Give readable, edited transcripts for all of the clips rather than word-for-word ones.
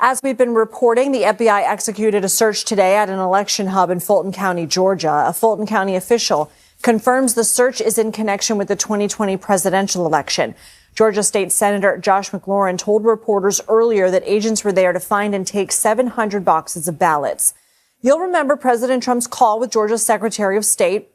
As we've been reporting, the FBI executed a search today at an election hub in Fulton County, Georgia. A Fulton County official confirms the search is in connection with the 2020 presidential election. Georgia State Senator Josh McLaurin told reporters earlier that agents were there to find and take 700 boxes of ballots. You'll remember President Trump's call with Georgia's Secretary of State,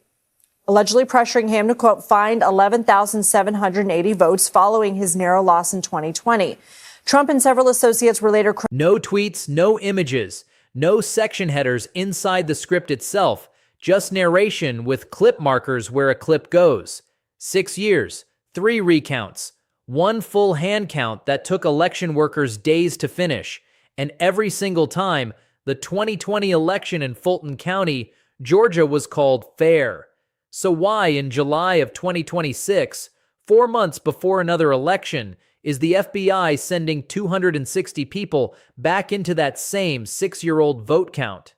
allegedly pressuring him to, quote, find 11,780 votes following his narrow loss in 2020. Trump and several associates were later... No tweets, no images, no section headers inside the script itself, just narration with clip markers where a clip goes. 6 years, 3 recounts, 1 full hand count that took election workers days to finish, and every single time, the 2020 election in Fulton County, Georgia was called fair. So why, in July of 2026, 4 months before another election, is the FBI sending 260 people back into that same 6-year-old vote count?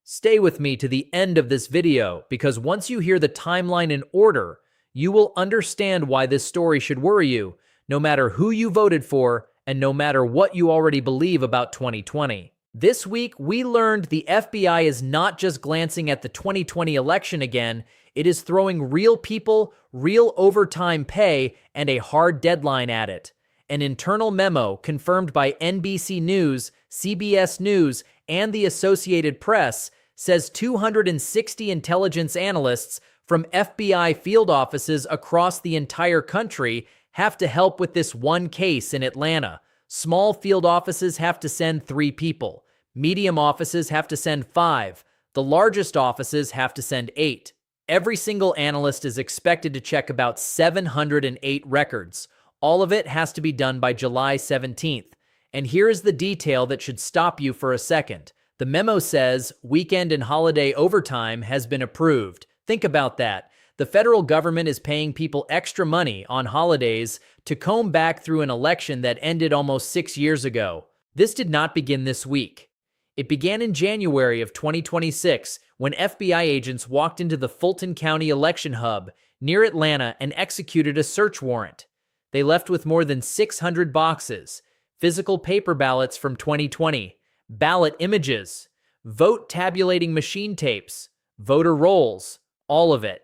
Stay with me to the end of this video, because once you hear the timeline in order, you will understand why this story should worry you, no matter who you voted for and no matter what you already believe about 2020. This week, we learned the FBI is not just glancing at the 2020 election again, it is throwing real people, real overtime pay, and a hard deadline at it. An internal memo confirmed by NBC News, CBS News, and the Associated Press says 260 intelligence analysts from FBI field offices across the entire country have to help with this one case in Atlanta. Small field offices have to send 3 people. Medium offices have to send 5. The largest offices have to send 8. Every single analyst is expected to check about 708 records. All of it has to be done by July 17th. And here is the detail that should stop you for a second. The memo says weekend and holiday overtime has been approved. Think about that. The federal government is paying people extra money on holidays to comb back through an election that ended almost 6 years ago. This did not begin this week. It began in January of 2026 when FBI agents walked into the Fulton County election hub near Atlanta and executed a search warrant. They left with more than 600 boxes, physical paper ballots from 2020, ballot images, vote tabulating machine tapes, voter rolls, all of it.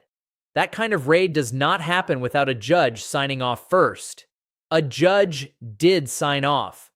That kind of raid does not happen without a judge signing off first. A judge did sign off.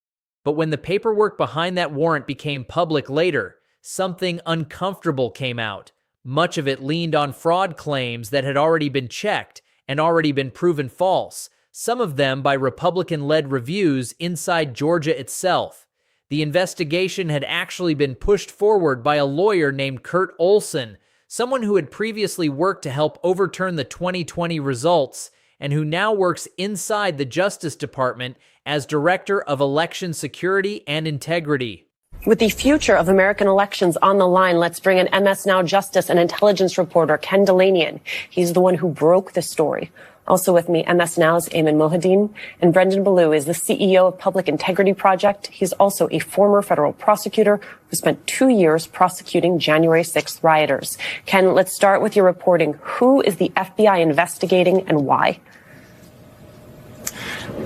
But when the paperwork behind that warrant became public later, something uncomfortable came out. Much of it leaned on fraud claims that had already been checked and already been proven false, some of them by Republican-led reviews inside Georgia itself. The investigation had actually been pushed forward by a lawyer named Kurt Olson, someone who had previously worked to help overturn the 2020 results and who now works inside the Justice Department as Director of Election Security and Integrity. With the future of American elections on the line, let's bring in MS Now Justice and intelligence reporter Ken Delanian. He's the one who broke the story. Also with me, MS Now's Ayman Mohadeen, and Brendan Ballou is the CEO of Public Integrity Project. He's also a former federal prosecutor who spent 2 years prosecuting January 6th rioters. Ken, let's start with your reporting. Who is the FBI investigating and why?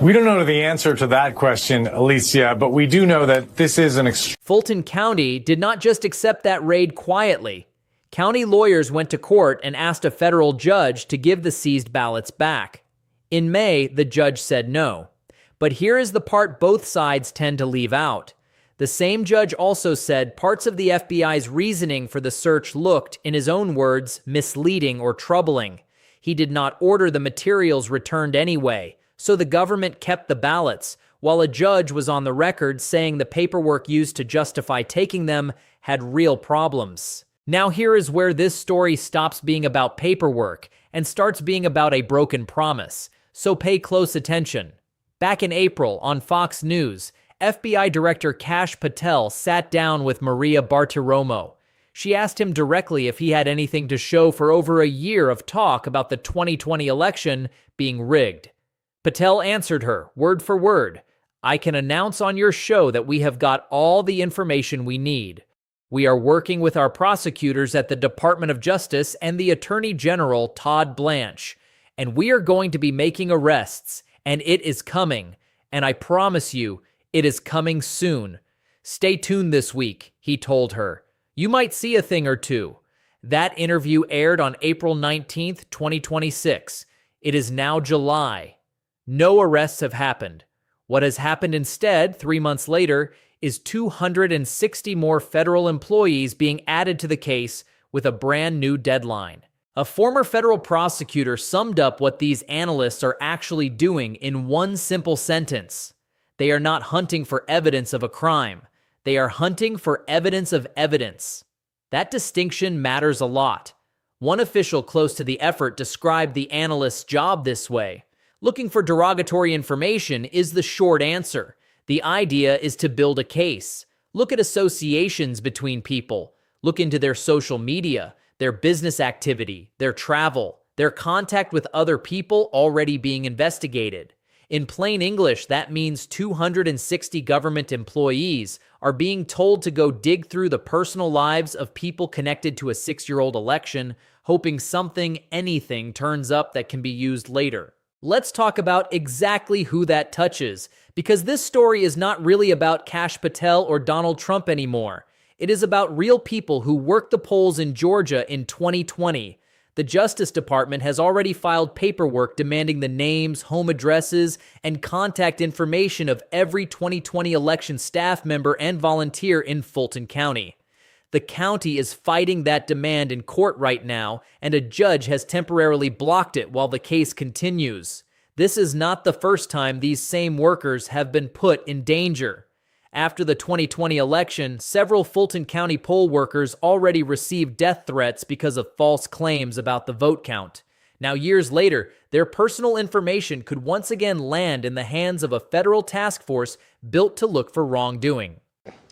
We don't know the answer to that question, Alicia, but we do know that this is an Fulton County did not just accept that raid quietly. County lawyers went to court and asked a federal judge to give the seized ballots back. In May, the judge said no. But here is the part both sides tend to leave out. The same judge also said parts of the FBI's reasoning for the search looked, in his own words, misleading or troubling. He did not order the materials returned anyway, so the government kept the ballots, while a judge was on the record saying the paperwork used to justify taking them had real problems. Now here is where this story stops being about paperwork and starts being about a broken promise, so pay close attention. Back in April on Fox News, FBI Director Kash Patel sat down with Maria Bartiromo. She asked him directly if he had anything to show for over a year of talk about the 2020 election being rigged. Patel answered her, word for word, "I can announce on your show that we have got all the information we need. We are working with our prosecutors at the Department of Justice and the Attorney General, Todd Blanche, and we are going to be making arrests, and it is coming, and I promise you, it is coming soon. Stay tuned this week, he told her. You might see a thing or two. That interview aired on April 19th, 2026. It is now July. No arrests have happened. What has happened instead, 3 months later, is 260 more federal employees being added to the case with a brand new deadline. A former federal prosecutor summed up what these analysts are actually doing in one simple sentence. They are not hunting for evidence of a crime. They are hunting for evidence of evidence. That distinction matters a lot. One official close to the effort described the analyst's job this way. Looking for derogatory information is the short answer. The idea is to build a case. Look at associations between people. Look into their social media, their business activity, their travel, their contact with other people already being investigated. In plain English, that means 260 government employees are being told to go dig through the personal lives of people connected to a 6-year-old election, hoping something, anything turns up that can be used later. Let's talk about exactly who that touches, because this story is not really about Kash Patel or Donald Trump anymore. It is about real people who worked the polls in Georgia in 2020. The Justice Department has already filed paperwork demanding the names, home addresses, and contact information of every 2020 election staff member and volunteer in Fulton County. The county is fighting that demand in court right now, and a judge has temporarily blocked it while the case continues. This is not the first time these same workers have been put in danger. After the 2020 election, several Fulton County poll workers already received death threats because of false claims about the vote count. Now, years later, their personal information could once again land in the hands of a federal task force built to look for wrongdoing.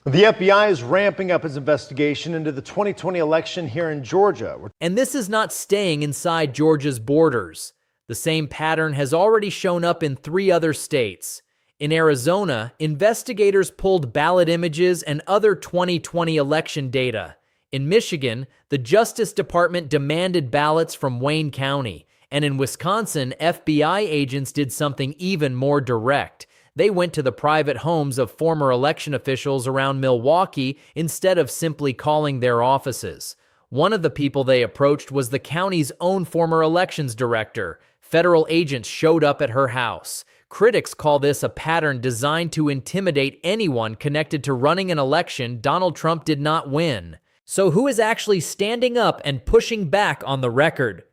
The FBI is ramping up its investigation into the 2020 election here in Georgia. And this is not staying inside Georgia's borders. The same pattern has already shown up in 3 other states. In Arizona, investigators pulled ballot images and other 2020 election data. In Michigan, the Justice Department demanded ballots from Wayne County. And in Wisconsin, FBI agents did something even more direct. They went to the private homes of former election officials around Milwaukee instead of simply calling their offices. One of the people they approached was the county's own former elections director. Federal agents showed up at her house. Critics call this a pattern designed to intimidate anyone connected to running an election Donald Trump did not win. So who is actually standing up and pushing back on the record?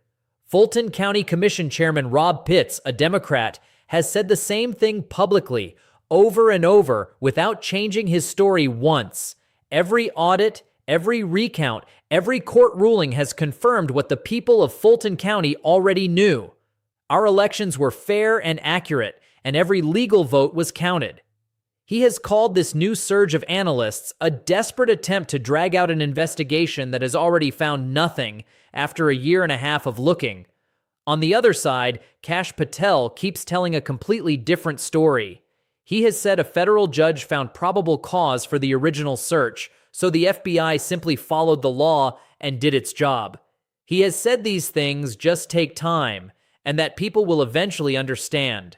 Fulton County Commission Chairman Rob Pitts, a Democrat, has said the same thing publicly, over and over, without changing his story once. Every audit, every recount, every court ruling has confirmed what the people of Fulton County already knew. Our elections were fair and accurate, and every legal vote was counted. He has called this new surge of analysts a desperate attempt to drag out an investigation that has already found nothing after a year and a half of looking. On the other side, Kash Patel keeps telling a completely different story. He has said a federal judge found probable cause for the original search, so the FBI simply followed the law and did its job. He has said these things just take time, and that people will eventually understand.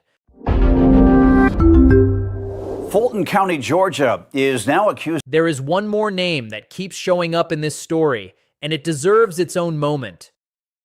Fulton County, Georgia is now accused. There is one more name that keeps showing up in this story, and it deserves its own moment.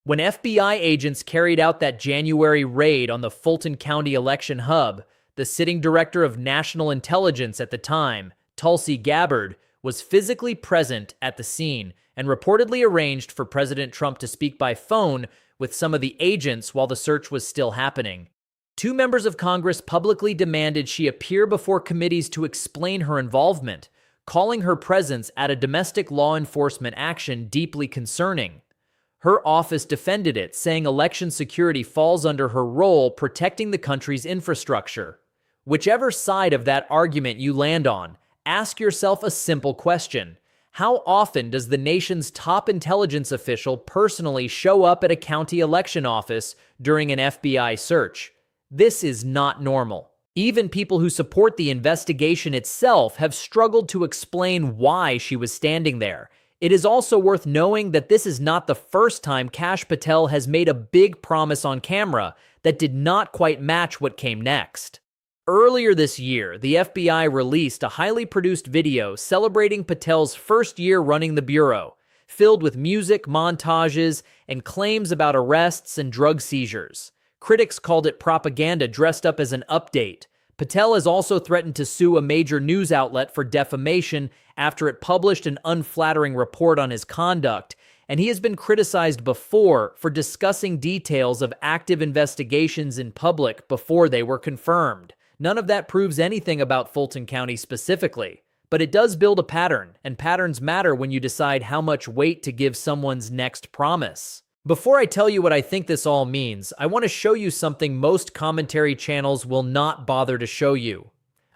When FBI agents carried out that January raid on the Fulton County election hub, the sitting director of national intelligence at the time, Tulsi Gabbard, was physically present at the scene and reportedly arranged for President Trump to speak by phone with some of the agents while the search was still happening. 2 members of Congress publicly demanded she appear before committees to explain her involvement, calling her presence at a domestic law enforcement action deeply concerning. Her office defended it, saying election security falls under her role protecting the country's infrastructure. Whichever side of that argument you land on, ask yourself a simple question. How often does the nation's top intelligence official personally show up at a county election office during an FBI search? This is not normal. Even people who support the investigation itself have struggled to explain why she was standing there. It is also worth knowing that this is not the first time Kash Patel has made a big promise on camera that did not quite match what came next. Earlier this year, the FBI released a highly produced video celebrating Patel's first year running the bureau, filled with music, montages, and claims about arrests and drug seizures. Critics called it propaganda dressed up as an update. Patel has also threatened to sue a major news outlet for defamation after it published an unflattering report on his conduct, and he has been criticized before for discussing details of active investigations in public before they were confirmed. None of that proves anything about Fulton County specifically, but it does build a pattern, and patterns matter when you decide how much weight to give someone's next promise. Before I tell you what I think this all means, I want to show you something most commentary channels will not bother to show you.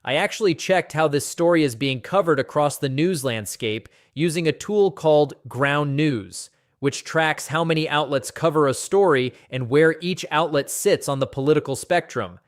I actually checked how this story is being covered across the news landscape using a tool called Ground News, which tracks how many outlets cover a story and where each outlet sits on the political spectrum.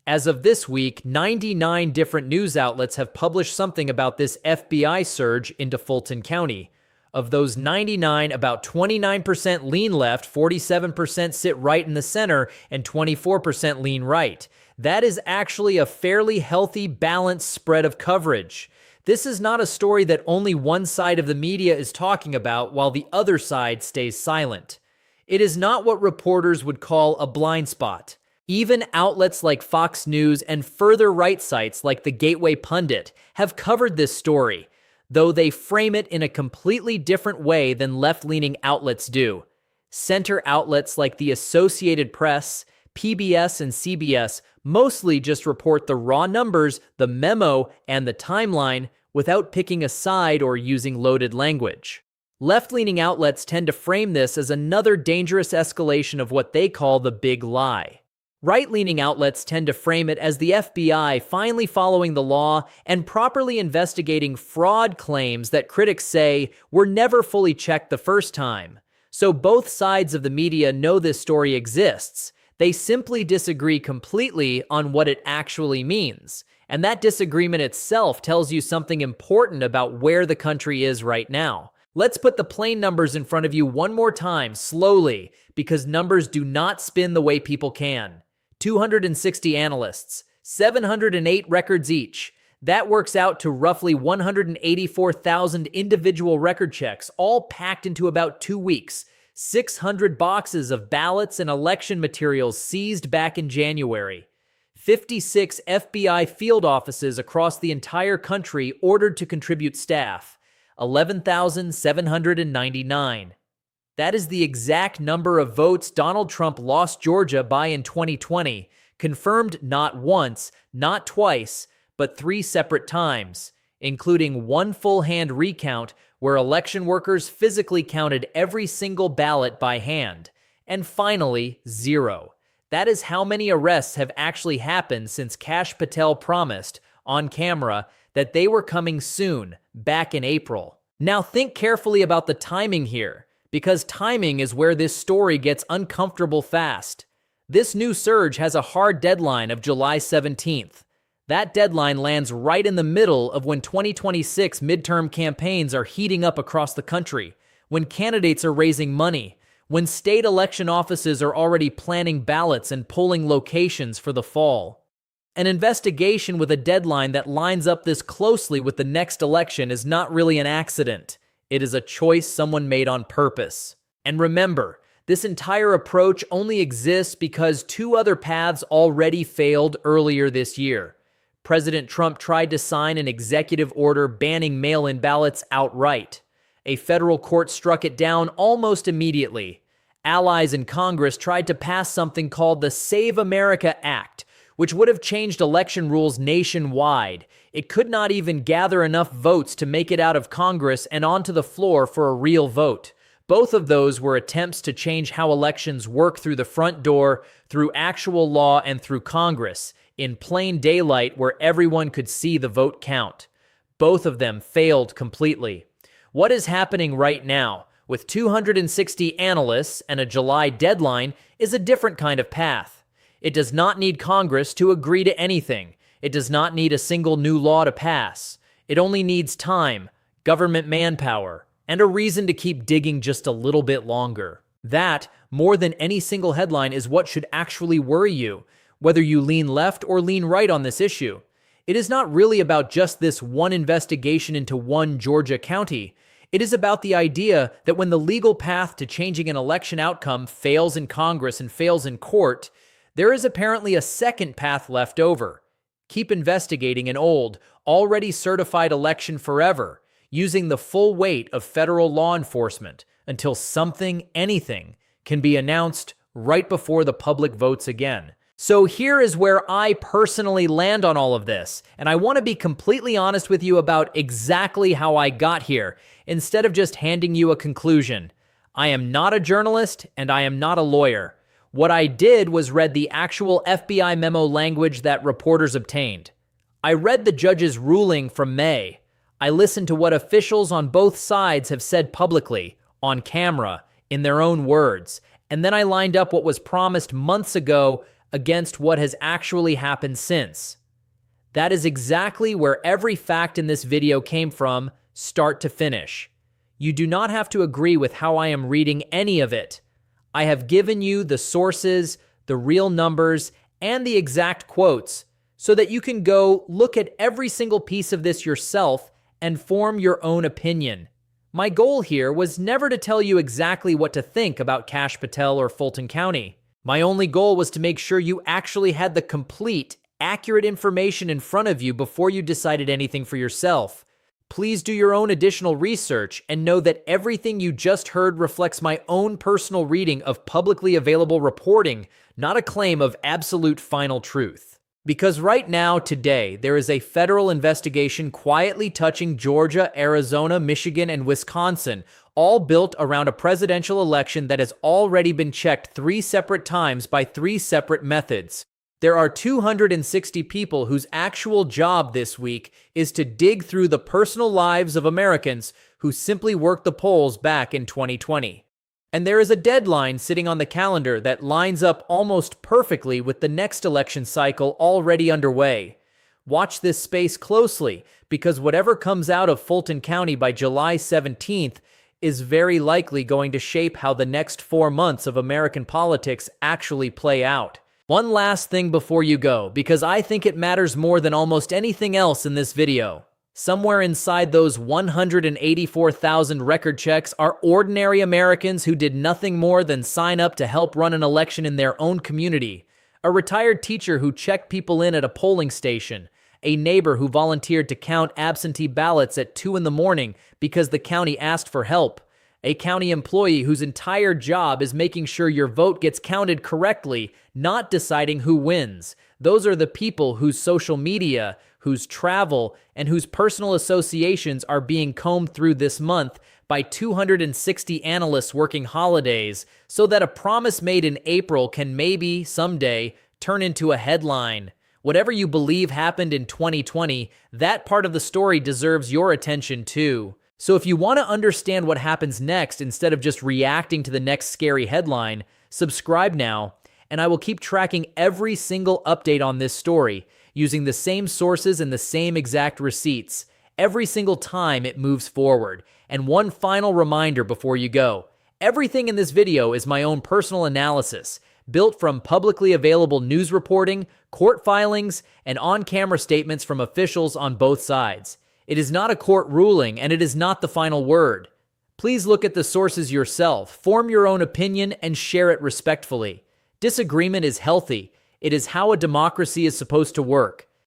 As of this week, 99 different news outlets have published something about this FBI surge into Fulton County. Of those 99, about 29% lean left, 47% sit right in the center, and 24% lean right. That is actually a fairly healthy, balanced spread of coverage. This is not a story that only one side of the media is talking about while the other side stays silent. It is not what reporters would call a blind spot. Even outlets like Fox News and further right sites like the Gateway Pundit have covered this story, though they frame it in a completely different way than left-leaning outlets do. Center outlets like the Associated Press, PBS, and CBS mostly just report the raw numbers, the memo, and the timeline without picking a side or using loaded language. Left-leaning outlets tend to frame this as another dangerous escalation of what they call the big lie. Right-leaning outlets tend to frame it as the FBI finally following the law and properly investigating fraud claims that critics say were never fully checked the first time. So both sides of the media know this story exists. They simply disagree completely on what it actually means. And that disagreement itself tells you something important about where the country is right now. Let's put the plain numbers in front of you one more time, slowly, because numbers do not spin the way people can. 260 analysts, 708 records each. That works out to roughly 184,000 individual record checks, all packed into about 2 weeks. 600 boxes of ballots and election materials seized back in January. 56 FBI field offices across the entire country ordered to contribute staff. 11,799. That is the exact number of votes Donald Trump lost Georgia by in 2020, confirmed not once, not twice, but 3 separate times, including one full-hand recount where election workers physically counted every single ballot by hand. And finally, 0. That is how many arrests have actually happened since Kash Patel promised, on camera, that they were coming soon, back in April. Now think carefully about the timing here, because timing is where this story gets uncomfortable fast. This new surge has a hard deadline of July 17th. That deadline lands right in the middle of when 2026 midterm campaigns are heating up across the country, when candidates are raising money, when state election offices are already planning ballots and polling locations for the fall. An investigation with a deadline that lines up this closely with the next election is not really an accident. It is a choice someone made on purpose. And remember, this entire approach only exists because 2 other paths already failed earlier this year. President Trump tried to sign an executive order banning mail-in ballots outright. A federal court struck it down almost immediately. Allies in Congress tried to pass something called the Save America Act, which would have changed election rules nationwide. It could not even gather enough votes to make it out of Congress and onto the floor for a real vote. Both of those were attempts to change how elections work through the front door, through actual law, and through Congress, in plain daylight where everyone could see the vote count. Both of them failed completely. What is happening right now, with 260 analysts and a July deadline, is a different kind of path. It does not need Congress to agree to anything. It does not need a single new law to pass. It only needs time, government manpower, and a reason to keep digging just a little bit longer. That, more than any single headline, is what should actually worry you. whether you lean left or lean right on this issue. It is not really about just this one investigation into one Georgia county. It is about the idea that when the legal path to changing an election outcome fails in Congress and fails in court, there is apparently a second path left over. Keep investigating an old, already certified election forever, using the full weight of federal law enforcement until something, anything, can be announced right before the public votes again. So here is where I personally land on all of this, and I want to be completely honest with you about exactly how I got here, instead of just handing you a conclusion. I am not a journalist, and I am not a lawyer. What I did was read the actual FBI memo language that reporters obtained. I read the judge's ruling from May. I listened to what officials on both sides have said publicly, on camera, in their own words, and then I lined up what was promised months ago against what has actually happened since. That is exactly where every fact in this video came from, start to finish. You do not have to agree with how I am reading any of it. I have given you the sources, the real numbers, and the exact quotes so that you can go look at every single piece of this yourself and form your own opinion. My goal here was never to tell you exactly what to think about Kash Patel or Fulton County. My only goal was to make sure you actually had the complete, accurate information in front of you before you decided anything for yourself. Please do your own additional research and know that everything you just heard reflects my own personal reading of publicly available reporting, not a claim of absolute final truth. Because right now, today, there is a federal investigation quietly touching Georgia, Arizona, Michigan, and Wisconsin, all built around a presidential election that has already been checked 3 separate times by 3 separate methods. There are 260 people whose actual job this week is to dig through the personal lives of Americans who simply worked the polls back in 2020. And there is a deadline sitting on the calendar that lines up almost perfectly with the next election cycle already underway. Watch this space closely, because whatever comes out of Fulton County by July 17th is very likely going to shape how the next 4 months of American politics actually play out. One last thing before you go, because I think it matters more than almost anything else in this video. Somewhere inside those 184,000 record checks are ordinary Americans who did nothing more than sign up to help run an election in their own community. A retired teacher who checked people in at a polling station. A neighbor who volunteered to count absentee ballots at 2 in the morning because the county asked for help. A county employee whose entire job is making sure your vote gets counted correctly, not deciding who wins. Those are the people whose social media, whose travel, and whose personal associations are being combed through this month by 260 analysts working holidays so that a promise made in April can maybe, someday, turn into a headline. Whatever you believe happened in 2020, that part of the story deserves your attention too. So if you want to understand what happens next instead of just reacting to the next scary headline, subscribe now, and I will keep tracking every single update on this story, using the same sources and the same exact receipts, every single time it moves forward. And one final reminder before you go, everything in this video is my own personal analysis, built from publicly available news reporting, court filings, and on-camera statements from officials on both sides. It is not a court ruling, and it is not the final word. Please look at the sources yourself, form your own opinion, and share it respectfully. Disagreement is healthy. It is how a democracy is supposed to work.